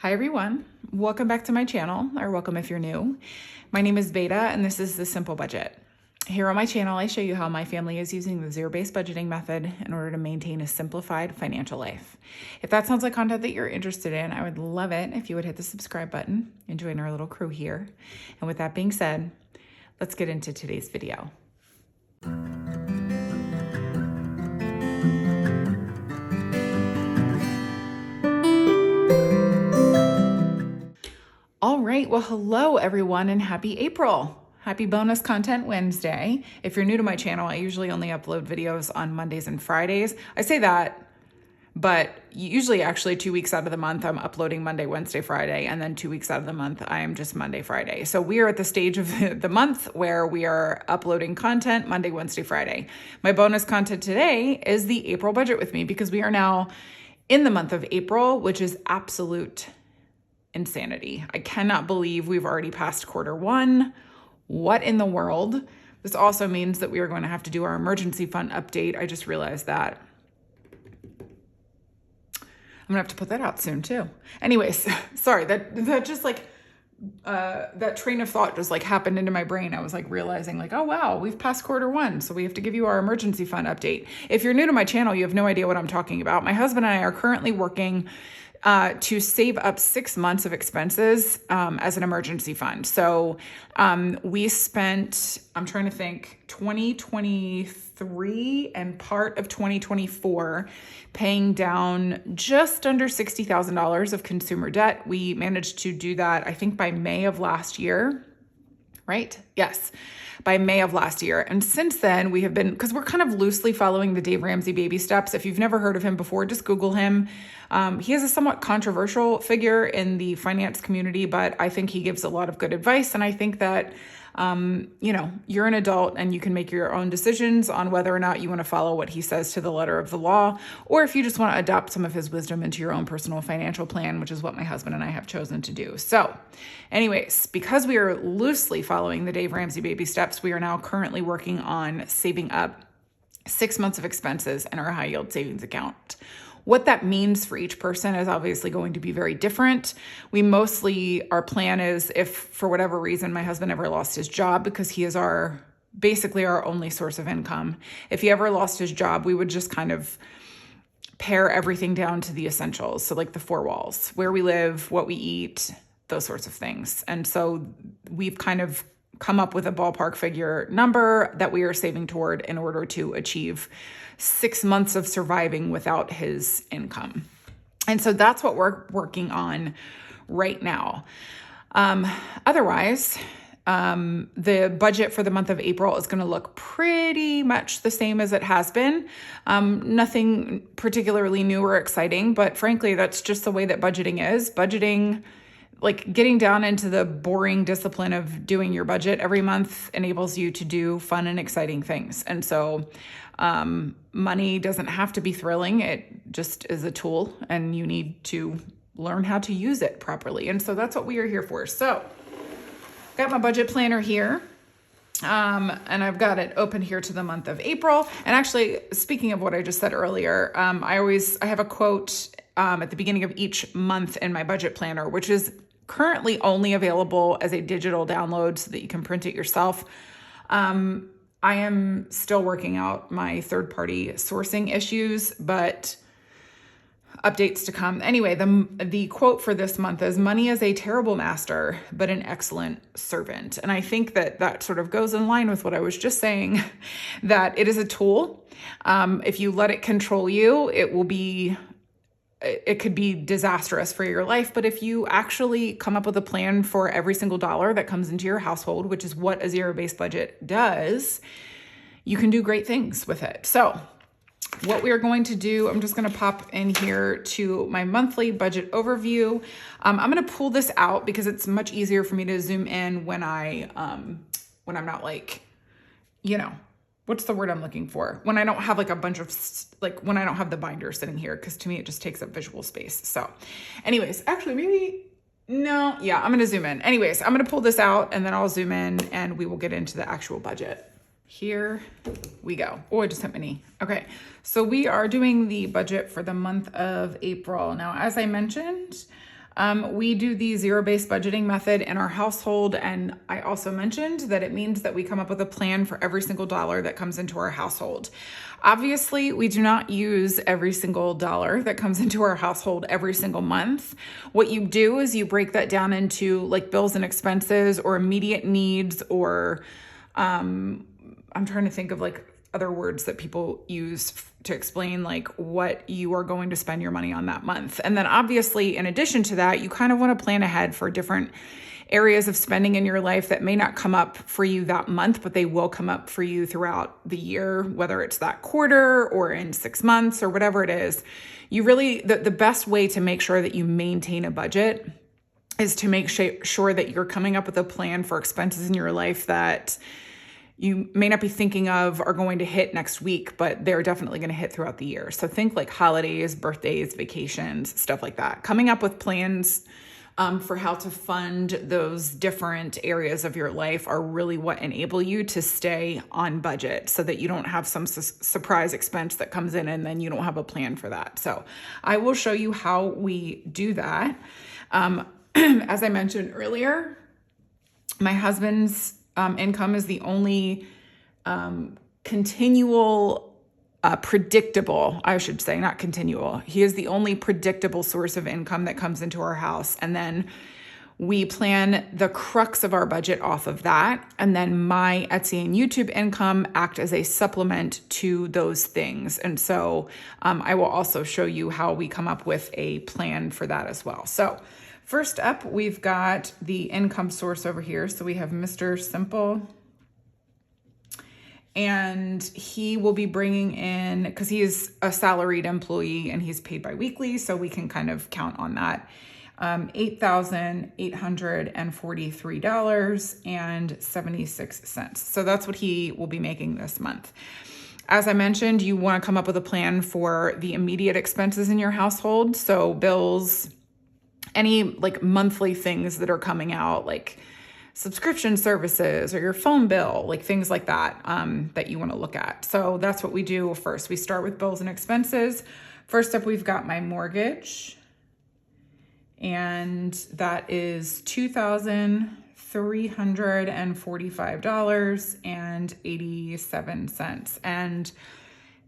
Hi everyone, welcome back to my channel, or welcome if you're new. My name is Beta and this is The Simple Budget. Here on my channel, I show you how my family is using the zero-based budgeting method in order to maintain a simplified financial life. If that sounds like content that you're interested in, I would love it if you would hit the subscribe button and join our little crew here. And with that being said, let's get into today's video. All right, well, hello everyone and happy April. Happy Bonus Content Wednesday. If you're new to my channel, I usually only upload videos on Mondays and Fridays. I say that, but usually actually 2 weeks out of the month, I'm uploading Monday, Wednesday, Friday, and then 2 weeks out of the month, I am just Monday, Friday. So we are at the stage of the month where we are uploading content Monday, Wednesday, Friday. My bonus content today is the April budget with me because we are now in the month of April, which is absolute insanity. I cannot believe we've already passed quarter one. What in the world? This also means that we are going to have to do our emergency fund update. I just realized that. I'm gonna have to put that out soon too. Anyways, sorry, that just like, that train of thought just like happened into my brain. I was like realizing like, oh wow, we've passed quarter one. So we have to give you our emergency fund update. If you're new to my channel, you have no idea what I'm talking about. My husband and I are currently working to save up 6 months of expenses as an emergency fund. So we spent, I'm trying to think, 2023 and part of 2024 paying down just under $60,000 of consumer debt. We managed to do that, I think, by May of last year. Right? Yes, by May of last year. And since then, we have been, because we're kind of loosely following the Dave Ramsey baby steps. If you've never heard of him before, just Google him. He is a somewhat controversial figure in the finance community, but I think he gives a lot of good advice. And I think that, you're an adult and you can make your own decisions on whether or not you want to follow what he says to the letter of the law, or if you just want to adopt some of his wisdom into your own personal financial plan, which is what my husband and I have chosen to do. So anyways, because we are loosely following the Dave Ramsey baby steps, we are now currently working on saving up 6 months of expenses in our high yield savings account. What that means for each person is obviously going to be very different. Our plan is, if for whatever reason my husband ever lost his job, because he is basically our only source of income. If he ever lost his job, we would just kind of pare everything down to the essentials. So like the 4 walls, where we live, what we eat, those sorts of things. And so we've kind of come up with a ballpark figure number that we are saving toward in order to achieve 6 months of surviving without his income. And so that's what we're working on right now. Otherwise, the budget for the month of April is going to look pretty much the same as it has been. Nothing particularly new or exciting, but frankly, that's just the way that budgeting is. Budgeting, like getting down into the boring discipline of doing your budget every month, enables you to do fun and exciting things. And so money doesn't have to be thrilling. It just is a tool and you need to learn how to use it properly. And so that's what we are here for. So got my budget planner here. And I've got it open here to the month of April. And actually, speaking of what I just said earlier, I have a quote at the beginning of each month in my budget planner, which is currently only available as a digital download so that you can print it yourself. I am still working out my third-party sourcing issues, but updates to come. Anyway, the quote for this month is, "Money is a terrible master, but an excellent servant." And I think that sort of goes in line with what I was just saying, that it is a tool. If you let it control you, it could be disastrous for your life. But if you actually come up with a plan for every single dollar that comes into your household, which is what a zero-based budget does, you can do great things with it. So what we are going to do, I'm just going to pop in here to my monthly budget overview. I'm going to pull this out because it's much easier for me to zoom in when I'm not like, what's the word I'm looking for? When I don't have like a bunch of, when I don't have the binder sitting here, because to me, it just takes up visual space. So anyways, actually I'm going to zoom in. Anyways, I'm going to pull this out and then I'll zoom in and we will get into the actual budget. Here we go. Oh, I just hit my knee. Okay. So we are doing the budget for the month of April. Now, as I mentioned, We do the zero-based budgeting method in our household, and I also mentioned that it means that we come up with a plan for every single dollar that comes into our household. Obviously, we do not use every single dollar that comes into our household every single month. What you do is you break that down into like bills and expenses or immediate needs, or I'm trying to think of like other words that people use to explain like what you are going to spend your money on that month. And then obviously, in addition to that, you kind of want to plan ahead for different areas of spending in your life that may not come up for you that month, but they will come up for you throughout the year, whether it's that quarter or in 6 months or whatever it is. You really, the best way to make sure that you maintain a budget is to make sure that you're coming up with a plan for expenses in your life that you may not be thinking of are going to hit next week, but they're definitely going to hit throughout the year. So think like holidays, birthdays, vacations, stuff like that. Coming up with plans for how to fund those different areas of your life are really what enable you to stay on budget so that you don't have some surprise expense that comes in and then you don't have a plan for that. So I will show you how we do that. As I mentioned earlier, my husband's income is the only predictable, I should say, not continual. He is the only predictable source of income that comes into our house. And then we plan the crux of our budget off of that. And then my Etsy and YouTube income act as a supplement to those things. And so I will also show you how we come up with a plan for that as well. So first up, we've got the income source over here. So we have Mr. Simple, and he will be bringing in, because he is a salaried employee and he's paid biweekly, so we can kind of count on that, $8,843.76. So that's what he will be making this month. As I mentioned, you want to come up with a plan for the immediate expenses in your household. So bills, any like monthly things that are coming out, like subscription services or your phone bill, like things like that, that you want to look at. So that's what we do first. We start with bills and expenses. First up, we've got my mortgage, and that is $2,345.87. And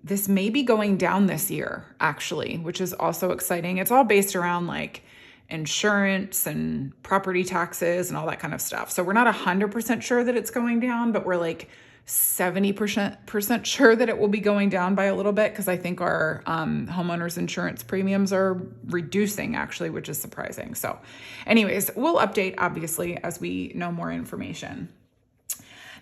this may be going down this year, actually, which is also exciting. It's all based around like insurance and property taxes and all that kind of stuff. So we're not 100% sure that it's going down, but we're like 70% sure that it will be going down by a little bit, because I think our homeowners insurance premiums are reducing actually, which is surprising. So anyways, we'll update obviously as we know more information.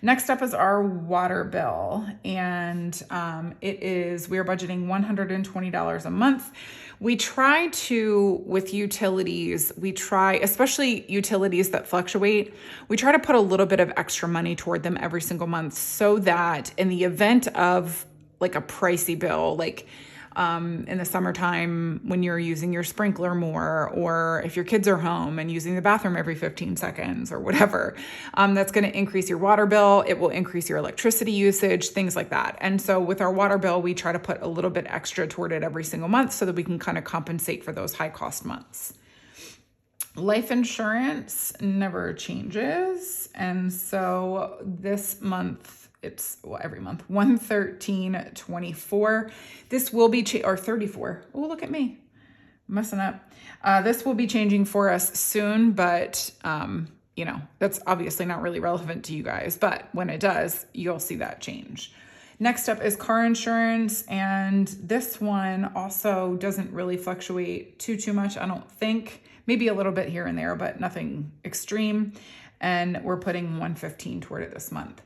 Next up is our water bill, and we are budgeting $120 a month. We try to, with utilities, especially utilities that fluctuate, we try to put a little bit of extra money toward them every single month, so that in the event of like a pricey bill, like in the summertime when you're using your sprinkler more, or if your kids are home and using the bathroom every 15 seconds or whatever, that's going to increase your water bill. It will increase your electricity usage, things like that. And so with our water bill, we try to put a little bit extra toward it every single month so that we can kind of compensate for those high cost months. Life insurance never changes. And so this month, it's every month, $113.24. This will be or 34. Oh, look at me messing up. This will be changing for us soon, but that's obviously not really relevant to you guys. But when it does, you'll see that change. Next up is car insurance, and this one also doesn't really fluctuate too much, I don't think. Maybe a little bit here and there, but nothing extreme. And we're putting $115 toward it this month.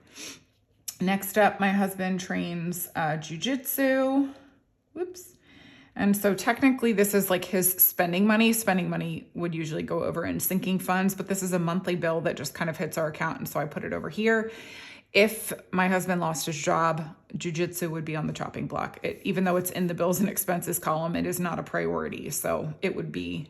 Next up, my husband trains jujitsu. Whoops. And so technically this is like his spending money. Spending money would usually go over in sinking funds, but this is a monthly bill that just kind of hits our account. And so I put it over here. If my husband lost his job, jujitsu would be on the chopping block. Even though it's in the bills and expenses column, it is not a priority. So it would be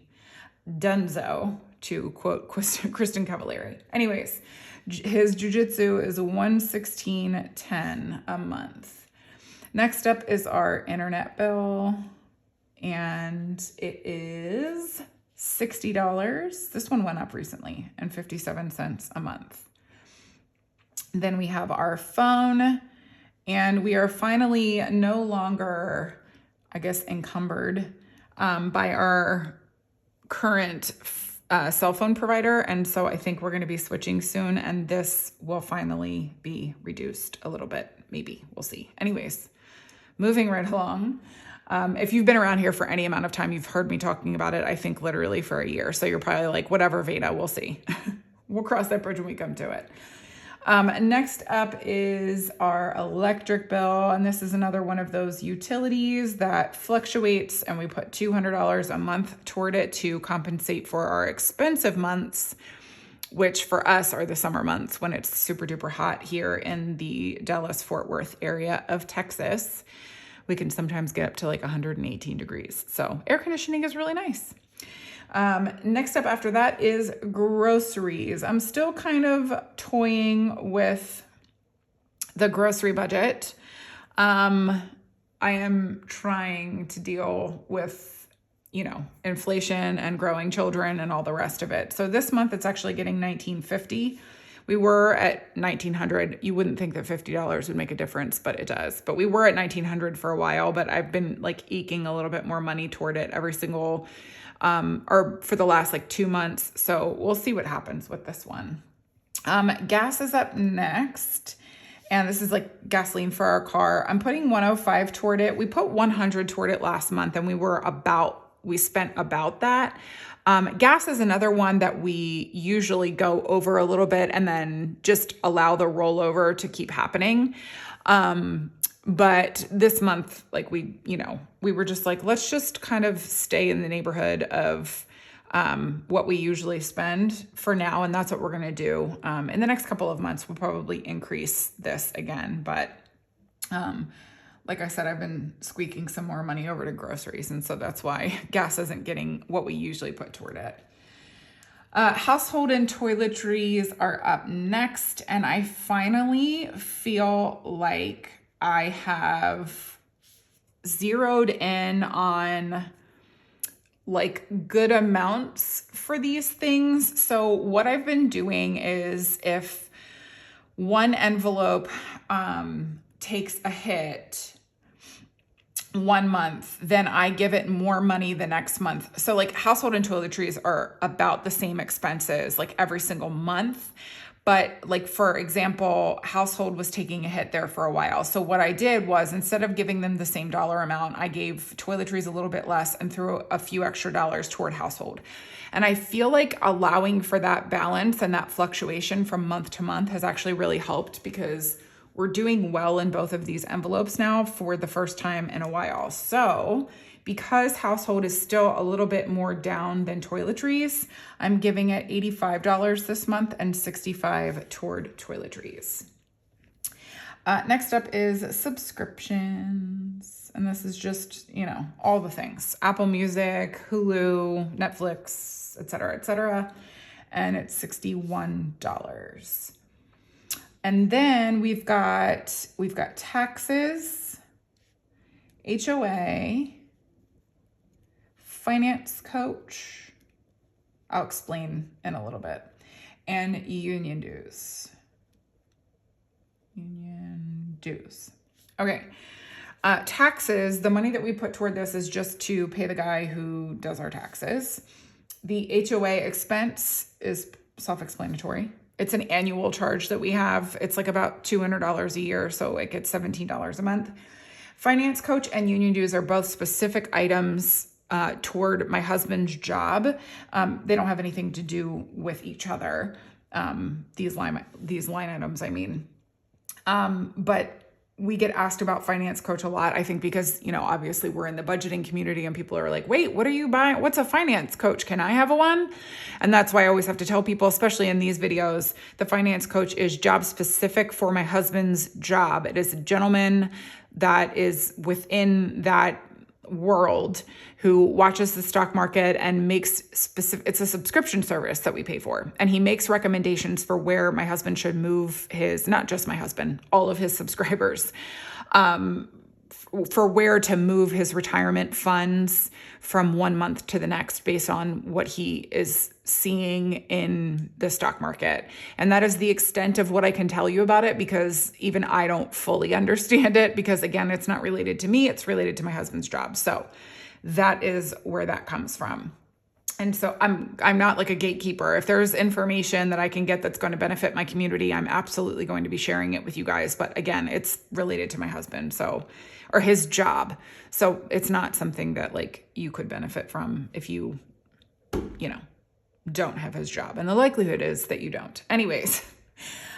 donezo, to quote Kristen Cavallari. Anyways, his jujitsu is $116.10 a month. Next up is our internet bill, and it is $60. This one went up recently, and 57 cents a month. Then we have our phone, and we are finally no longer, I guess, encumbered by our current cell phone provider. And so I think we're going to be switching soon, and this will finally be reduced a little bit. Maybe, we'll see. Anyways, moving right along. If you've been around here for any amount of time, you've heard me talking about it, I think literally for a year. So you're probably like, whatever, Veda, we'll see. We'll cross that bridge when we come to it. Next up is our electric bill. And this is another one of those utilities that fluctuates, and we put $200 a month toward it to compensate for our expensive months, which for us are the summer months when it's super duper hot here in the Dallas-Fort Worth area of Texas. We can sometimes get up to like 118 degrees. So air conditioning is really nice. Next up after that is groceries. I'm still kind of toying with the grocery budget. I am trying to deal with, inflation and growing children and all the rest of it. So this month it's actually getting $19.50. We were at $1,900. You wouldn't think that $50 would make a difference, but it does. But we were at $1,900 for a while, but I've been like eking a little bit more money toward it every single or for the last 2 months. So we'll see what happens with this one. Gas is up next. And this is like gasoline for our car. I'm putting 105 toward it. We put 100 toward it last month, and we spent about that. Gas is another one that we usually go over a little bit and then just allow the rollover to keep happening. But this month, we were just like, let's just kind of stay in the neighborhood of what we usually spend for now. And that's what we're going to do. In the next couple of months, we'll probably increase this again. But like I said, I've been squeaking some more money over to groceries. And so that's why gas isn't getting what we usually put toward it. Household and toiletries are up next. And I finally feel like I have zeroed in on good amounts for these things. So what I've been doing is if one envelope takes a hit 1 month, then I give it more money the next month. So household and toiletries are about the same expenses every single month. But for example, household was taking a hit there for a while. So what I did was, instead of giving them the same dollar amount, I gave toiletries a little bit less and threw a few extra dollars toward household. And I feel like allowing for that balance and that fluctuation from month to month has actually really helped, because we're doing well in both of these envelopes now for the first time in a while. So because household is still a little bit more down than toiletries, I'm giving it $85 this month and $65 toward toiletries. Next up is subscriptions. And this is just, all the things. Apple Music, Hulu, Netflix, et cetera, and it's $61. And then we've got taxes, HOA, finance coach, I'll explain in a little bit, and union dues. Okay. Taxes, the money that we put toward this is just to pay the guy who does our taxes. The HOA expense is self-explanatory. It's an annual charge that we have. It's about $200 a year, so it gets $17 a month. Finance coach and union dues are both specific items toward my husband's job. They don't have anything to do with each other. These line items, I mean. But we get asked about finance coach a lot, I think, because, obviously we're in the budgeting community and people are like, wait, what are you buying? What's a finance coach? Can I have one? And that's why I always have to tell people, especially in these videos, the finance coach is job specific for my husband's job. It is a gentleman that is within that world who watches the stock market and makes it's a subscription service that we pay for. And he makes recommendations for where my husband should move not just my husband, all of his subscribers, for where to move his retirement funds from one month to the next based on what he is seeing in the stock market. And that is the extent of what I can tell you about it, because even I don't fully understand it, because again, it's not related to me, it's related to my husband's job. So that is where that comes from. And so I'm not like a gatekeeper. If there's information that I can get that's going to benefit my community, I'm absolutely going to be sharing it with you guys. But again, it's related to my husband, or his job. So it's not something that like you could benefit from if you don't have his job. And the likelihood is that you don't. Anyways,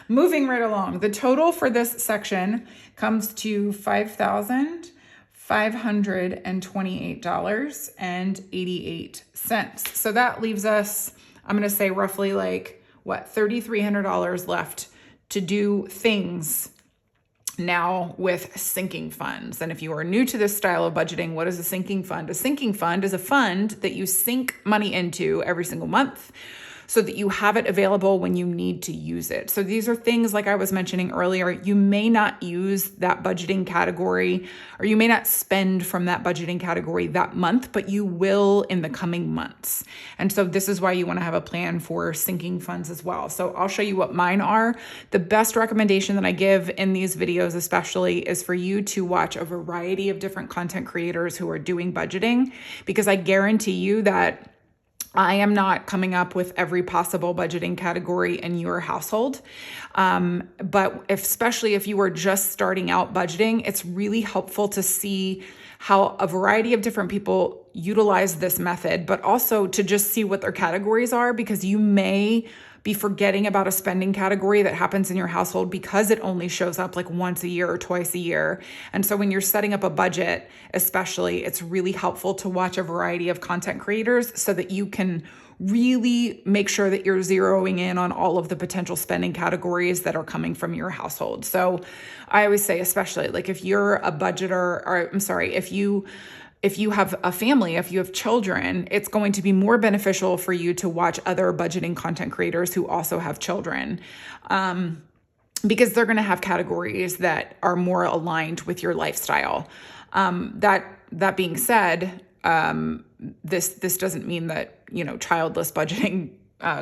moving right along. The total for this section comes to $5,528.88. So that leaves us, I'm going to say roughly like $3,300 left to do things now with sinking funds. And if you are new to this style of budgeting, what is a sinking fund? A sinking fund is a fund that you sink money into every single month so that you have it available when you need to use it. So these are things like I was mentioning earlier, you may not use that budgeting category, or you may not spend from that budgeting category that month, but you will in the coming months. And so this is why you want to have a plan for sinking funds as well. So I'll show you what mine are. The best recommendation that I give in these videos especially is for you to watch a variety of different content creators who are doing budgeting, because I guarantee you that I am not coming up with every possible budgeting category in your household. But especially if you are just starting out budgeting, it's really helpful to see how a variety of different people utilize this method, but also to just see what their categories are, because you may be forgetting about a spending category that happens in your household because it only shows up like once a year or twice a year. And so when you're setting up a budget, especially, it's really helpful to watch a variety of content creators so that you can really make sure that you're zeroing in on all of the potential spending categories that are coming from your household. So I always say, especially like if you're a budgeter, or I'm sorry, if you have a family, if you have children, it's going to be more beneficial for you to watch other budgeting content creators who also have children, because they're going to have categories that are more aligned with your lifestyle. That being said, this doesn't mean that, childless budgeting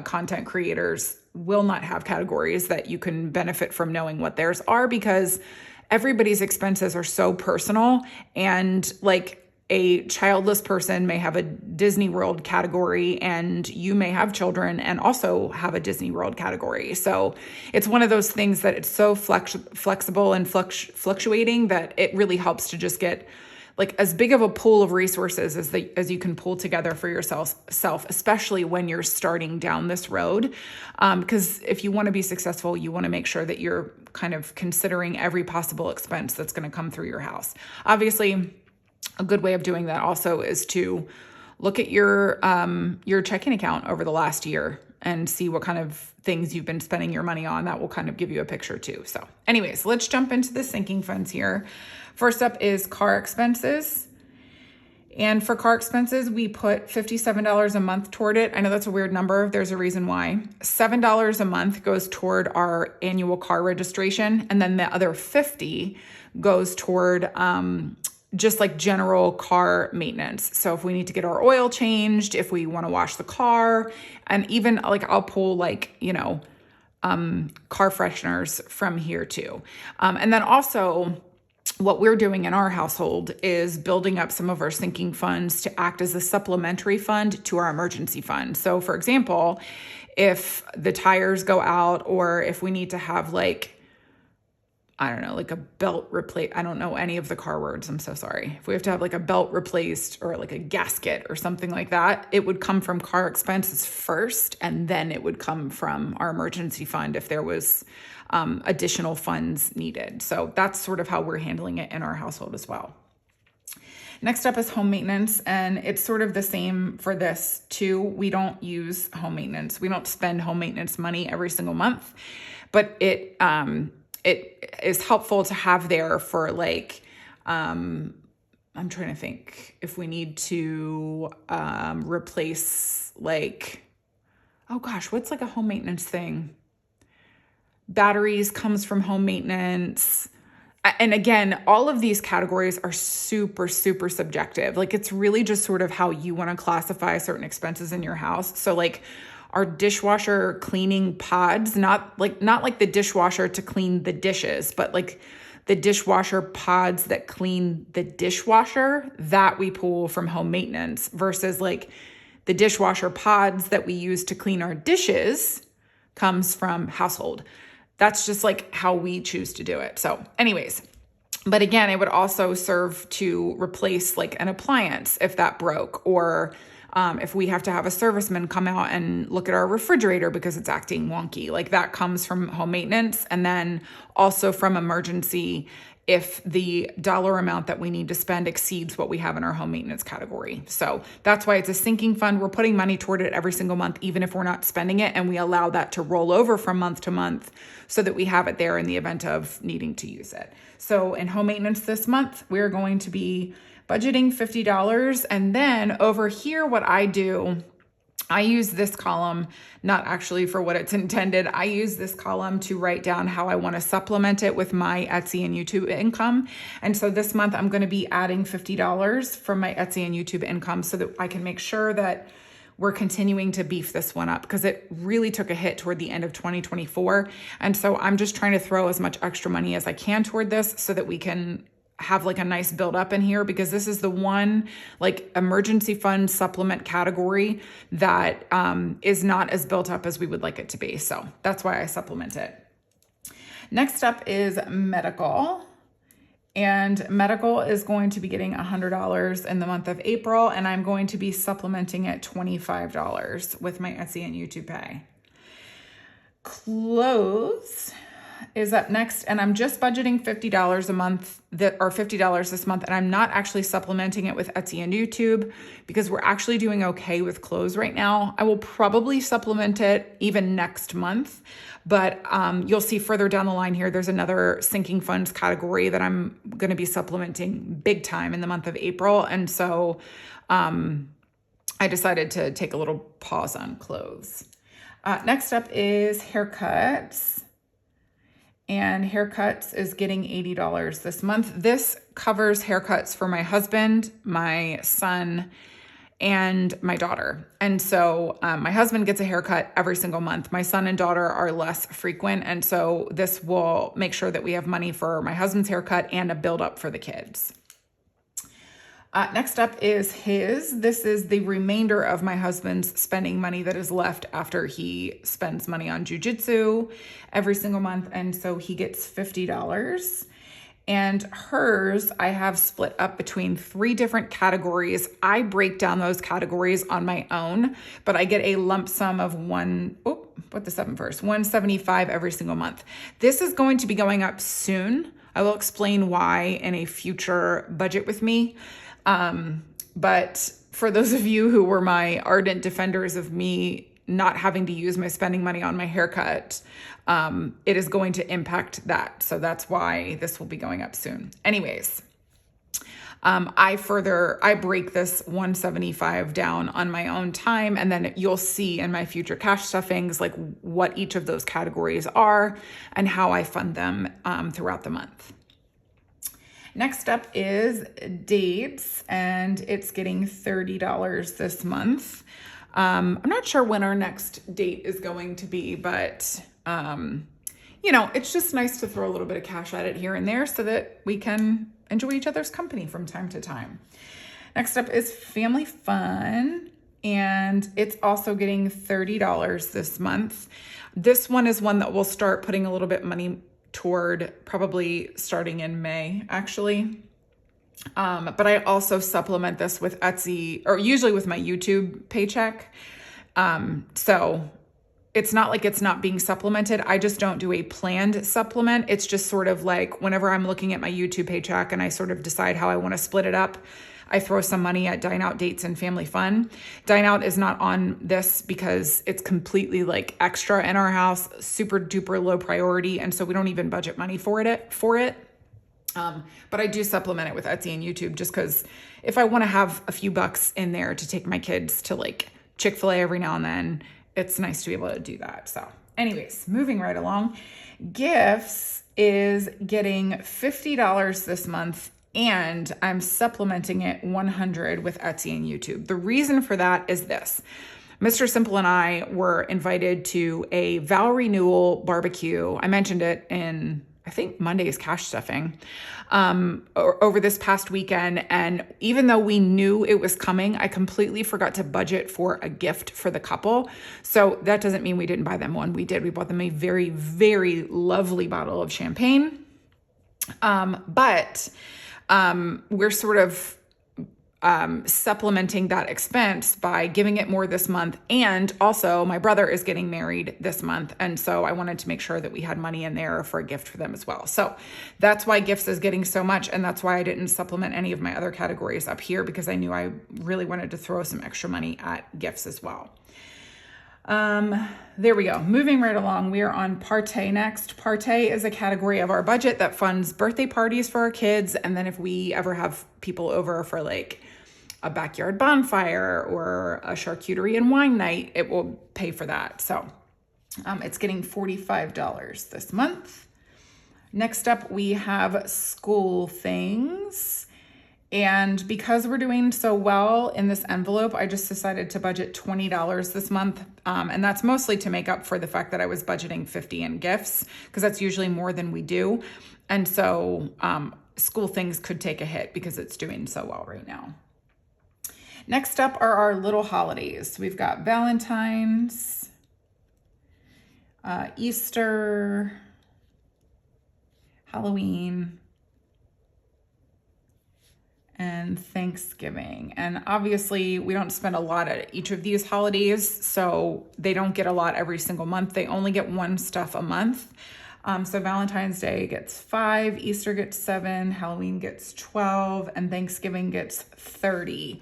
content creators will not have categories that you can benefit from knowing what theirs are, because everybody's expenses are so personal. And like, a childless person may have a Disney World category, and you may have children and also have a Disney World category. So it's one of those things that it's so flexible and fluctuating that it really helps to just get like as big of a pool of resources as you can pull together for yourself, especially when you're starting down this road. Because if you want to be successful, you want to make sure that you're kind of considering every possible expense that's going to come through your house. Obviously, a good way of doing that also is to look at your checking account over the last year and see what kind of things you've been spending your money on. That will kind of give you a picture too. So anyways, let's jump into the sinking funds here. First up is car expenses. And for car expenses, we put $57 a month toward it. I know that's a weird number. There's a reason why. $7 a month goes toward our annual car registration. And then the other $50 goes toward just like general car maintenance. So if we need to get our oil changed, if we want to wash the car, and even like I'll pull like, car fresheners from here too. And then also what we're doing in our household is building up some of our sinking funds to act as a supplementary fund to our emergency fund. So for example, if the tires go out, or if we need to have like, I don't know, like a belt replaced. I don't know any of the car words. I'm so sorry. If we have to have like a belt replaced or like a gasket or something like that, it would come from car expenses first, and then it would come from our emergency fund if there was additional funds needed. So that's sort of how we're handling it in our household as well. Next up is home maintenance, and it's sort of the same for this too. We don't use home maintenance. We don't spend home maintenance money every single month, but it is helpful to have there for like, I'm trying to think if we need to replace like, oh gosh, what's like a home maintenance thing? Batteries comes from home maintenance. And again, all of these categories are super, super subjective. Like it's really just sort of how you want to classify certain expenses in your house. So like our dishwasher cleaning pods, not like the dishwasher to clean the dishes, but like the dishwasher pods that clean the dishwasher, that we pull from home maintenance, versus like the dishwasher pods that we use to clean our dishes comes from household. That's just like how we choose to do it. So anyways, but again, it would also serve to replace like an appliance if that broke, or if we have to have a serviceman come out and look at our refrigerator because it's acting wonky. Like that comes from home maintenance, and then also from emergency if the dollar amount that we need to spend exceeds what we have in our home maintenance category. So that's why it's a sinking fund. We're putting money toward it every single month, even if we're not spending it, and we allow that to roll over from month to month so that we have it there in the event of needing to use it. So in home maintenance this month, we're going to be budgeting $50. And then over here, what I do, I use this column, not actually for what it's intended. I use this column to write down how I want to supplement it with my Etsy and YouTube income. And so this month I'm going to be adding $50 from my Etsy and YouTube income so that I can make sure that we're continuing to beef this one up, because it really took a hit toward the end of 2024. And so I'm just trying to throw as much extra money as I can toward this so that we can have like a nice build up in here, because this is the one like emergency fund supplement category that is not as built up as we would like it to be. So that's why I supplement it. Next up is medical. And medical is going to be getting $100 in the month of April, and I'm going to be supplementing at $25 with my Etsy and YouTube pay. Clothes is up next, and I'm just budgeting $50 a month, or $50 this month, and I'm not actually supplementing it with Etsy and YouTube because we're actually doing okay with clothes right now. I will probably supplement it even next month, but you'll see further down the line here, there's another sinking funds category that I'm going to be supplementing big time in the month of April, and so I decided to take a little pause on clothes. Next up is haircuts. And haircuts is getting $80 this month. This covers haircuts for my husband, my son, and my daughter. And so my husband gets a haircut every single month. My son and daughter are less frequent. And so this will make sure that we have money for my husband's haircut and a build up for the kids. Next up is his. This is the remainder of my husband's spending money that is left after he spends money on jujitsu every single month. And so he gets $50. And hers, I have split up between 3 different categories. I break down those categories on my own, but I get a lump sum of $175 every single month. This is going to be going up soon. I will explain why in a future budget with me. But for those of you who were my ardent defenders of me not having to use my spending money on my haircut, it is going to impact that. So that's why this will be going up soon. Anyways, I break this $175 down on my own time, and then you'll see in my future cash stuffings, like what each of those categories are and how I fund them, throughout the month. Next up is dates, and it's getting $30 this month. I'm not sure when our next date is going to be, but it's just nice to throw a little bit of cash at it here and there so that we can enjoy each other's company from time to time. Next up is family fun, and it's also getting $30 this month. This one is one that we'll start putting a little bit money toward, probably starting in May, actually. But I also supplement this with Etsy, or usually with my YouTube paycheck. So it's not like it's not being supplemented. I just don't do a planned supplement. It's just sort of like whenever I'm looking at my YouTube paycheck and I sort of decide how I want to split it up, I throw some money at Dine Out Dates and Family Fun. Dine Out is not on this because it's completely like extra in our house, super duper low priority. And so we don't even budget money for it. But I do supplement it with Etsy and YouTube just because if I want to have a few bucks in there to take my kids to like Chick-fil-A every now and then, it's nice to be able to do that. So anyways, moving right along, gifts is getting $50 this month, and I'm supplementing it $100 with Etsy and YouTube. The reason for that is this. Mr. Simple and I were invited to a vow renewal barbecue. I mentioned it in, I think, Monday's cash stuffing over this past weekend. And even though we knew it was coming, I completely forgot to budget for a gift for the couple. So that doesn't mean we didn't buy them one. We did. We bought them a very, very lovely bottle of champagne. But we're sort of supplementing that expense by giving it more this month. And also my brother is getting married this month. And so I wanted to make sure that we had money in there for a gift for them as well. So that's why gifts is getting so much. And that's why I didn't supplement any of my other categories up here, because I knew I really wanted to throw some extra money at gifts as well. There we go. Moving right along. We are on Partay next. Partay is a category of our budget that funds birthday parties for our kids. And then if we ever have people over for like a backyard bonfire or a charcuterie and wine night, it will pay for that. So it's getting $45 this month. Next up, we have school things. And because we're doing so well in this envelope, I just decided to budget $20 this month. And that's mostly to make up for the fact that I was budgeting $50 in gifts, because that's usually more than we do. And so school things could take a hit because it's doing so well right now. Next up are our little holidays. We've got Valentine's, Easter, Halloween, and Thanksgiving. And obviously we don't spend a lot at each of these holidays, so they don't get a lot every single month. They only get one stuff a month. So Valentine's Day gets 5, Easter gets 7, Halloween gets 12, and Thanksgiving gets 30.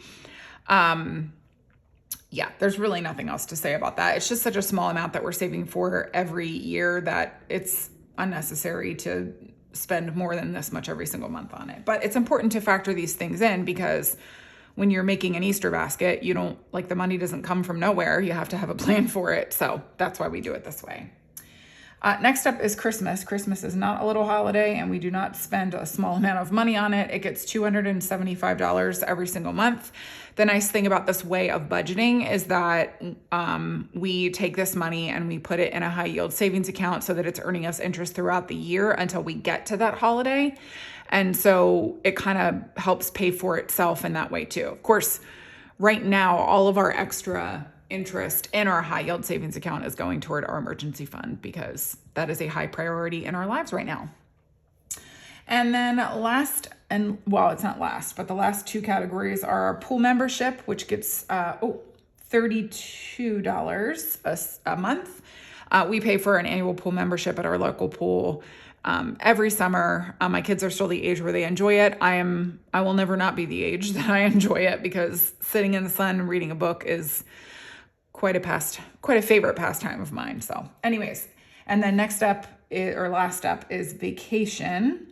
Yeah, there's really nothing else to say about that. It's just such a small amount that we're saving for every year that it's unnecessary to spend more than this much every single month on it. But it's important to factor these things in, because when you're making an Easter basket, you don't, like, the money doesn't come from nowhere. You have to have a plan for it. So that's why we do it this way. Next up is Christmas. Christmas is not a little holiday, and we do not spend a small amount of money on it. It gets $275 every single month. The nice thing about this way of budgeting is that we take this money and we put it in a high yield savings account so that it's earning us interest throughout the year until we get to that holiday. And so it kind of helps pay for itself in that way too. Of course, right now, all of our extra interest in our high yield savings account is going toward our emergency fund, because that is a high priority in our lives right now. And then last, and well, it's not last, but the last two categories are our pool membership, which gets $32 a month. We pay for an annual pool membership at our local pool every summer. My kids are still the age where they enjoy it. I will never not be the age that I enjoy it, because sitting in the sun and reading a book is quite a favorite pastime of mine. So anyways, and then next up last up is vacation.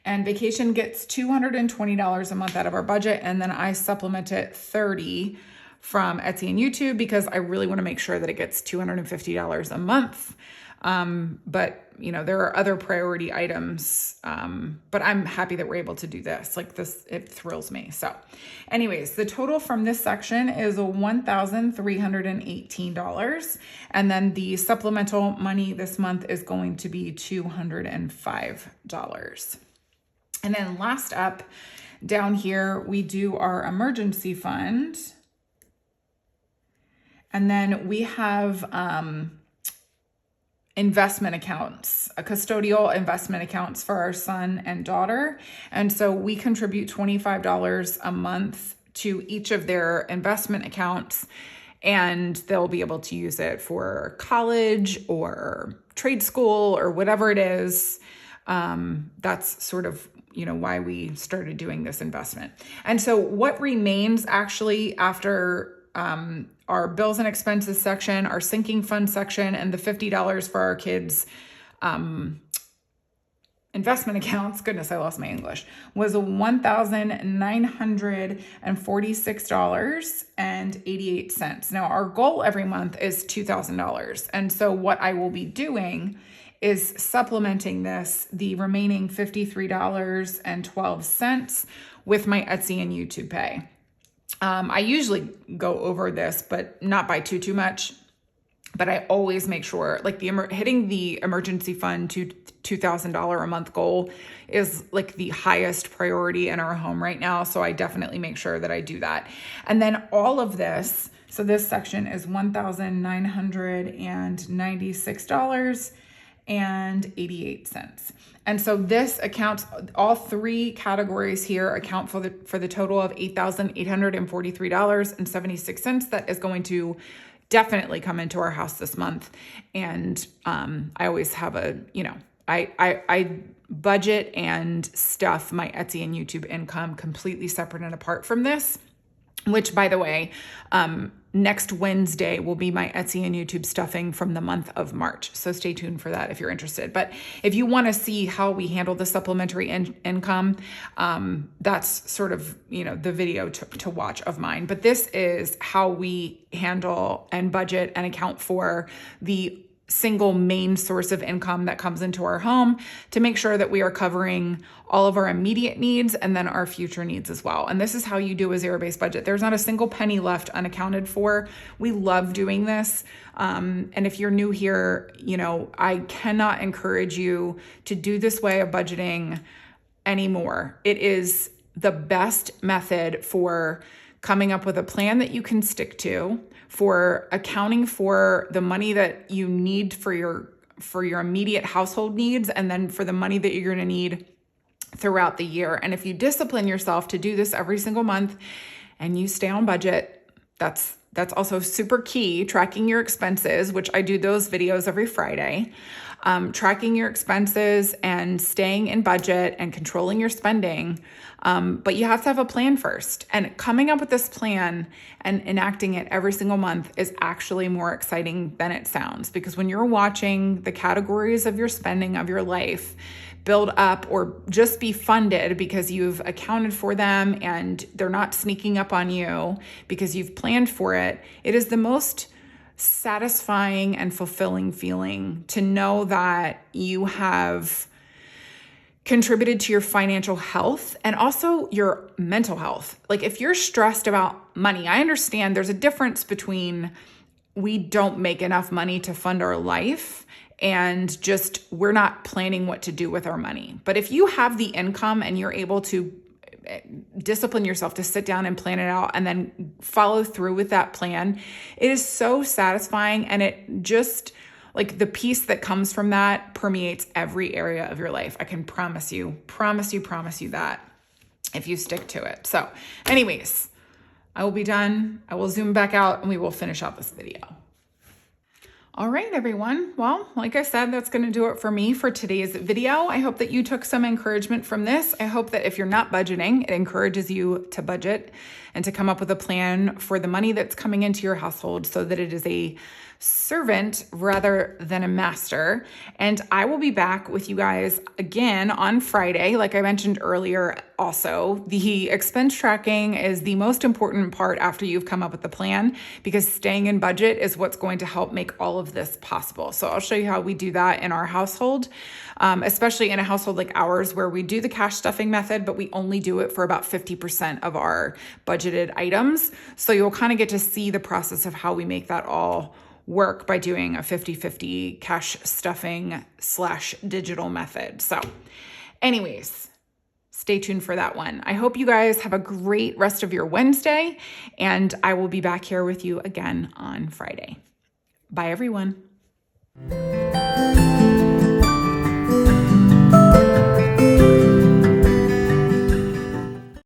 And vacation gets $220 a month out of our budget. And then I supplement it $30 from Etsy and YouTube, because I really want to make sure that it gets $250 a month. But there are other priority items. But I'm happy that we're able to do this. Like this, it thrills me. So anyways, the total from this section is $1,318. And then the supplemental money this month is going to be $205. And then last up down here, we do our emergency fund. And then we have investment accounts, custodial investment accounts for our son and daughter. And so we contribute $25 a month to each of their investment accounts, and they'll be able to use it for college or trade school or whatever it is. That's sort of why we started doing this investment. And so what remains actually after our bills and expenses section, our sinking fund section, and the $50 for our kids investment accounts, goodness, I lost my English, was $1,946.88. Now, our goal every month is $2,000. And so what I will be doing is supplementing the remaining $53.12 with my Etsy and YouTube pay. I usually go over this, but not by too much. But I always make sure, like hitting the emergency fund to $2,000 a month goal is like the highest priority in our home right now. So I definitely make sure that I do that. And then all of this, so this section is $1,996.88. And so this accounts, all three categories here account for the total of $8,843.76 that is going to definitely come into our house this month. And I always have I budget and stuff my Etsy and YouTube income completely separate and apart from this, which, by the way, next Wednesday will be my Etsy and YouTube stuffing from the month of March. So stay tuned for that if you're interested. But if you want to see how we handle the supplementary income, that's sort of, the video to watch of mine. But this is how we handle and budget and account for the single main source of income that comes into our home to make sure that we are covering all of our immediate needs and then our future needs as well. And this is how you do a zero-based budget. There's not a single penny left unaccounted for. We love doing this. And if you're new here, I cannot encourage you to do this way of budgeting anymore. It is the best method for coming up with a plan that you can stick to, for accounting for the money that you need for your immediate household needs, and then for the money that you're going to need throughout the year. And if you discipline yourself to do this every single month and you stay on budget, that's also super key. Tracking your expenses, which I do those videos every Friday. Tracking your expenses and staying in budget and controlling your spending. But you have to have a plan first. And coming up with this plan and enacting it every single month is actually more exciting than it sounds. Because when you're watching the categories of your spending of your life build up or just be funded because you've accounted for them and they're not sneaking up on you because you've planned for it, it is the most satisfying and fulfilling feeling to know that you have contributed to your financial health and also your mental health. Like if you're stressed about money, I understand there's a difference between we don't make enough money to fund our life and just we're not planning what to do with our money. But if you have the income and you're able to discipline yourself to sit down and plan it out and then follow through with that plan, it is so satisfying. And it just, like, the peace that comes from that permeates every area of your life. I can promise you that if you stick to it. So anyways, I will be done. I will zoom back out and we will finish out this video. All right, everyone. Well, like I said, that's going to do it for me for today's video. I hope that you took some encouragement from this. I hope that if you're not budgeting, it encourages you to budget and to come up with a plan for the money that's coming into your household so that it is a servant rather than a master. And I will be back with you guys again on Friday. Like I mentioned earlier, also, the expense tracking is the most important part after you've come up with the plan, because staying in budget is what's going to help make all of this possible. So I'll show you how we do that in our household, especially in a household like ours where we do the cash stuffing method, but we only do it for about 50% of our budgeted items. So you'll kind of get to see the process of how we make that all work by doing a 50-50 cash stuffing / digital method. So anyways, stay tuned for that one. I hope you guys have a great rest of your Wednesday, and I will be back here with you again on Friday. Bye, everyone.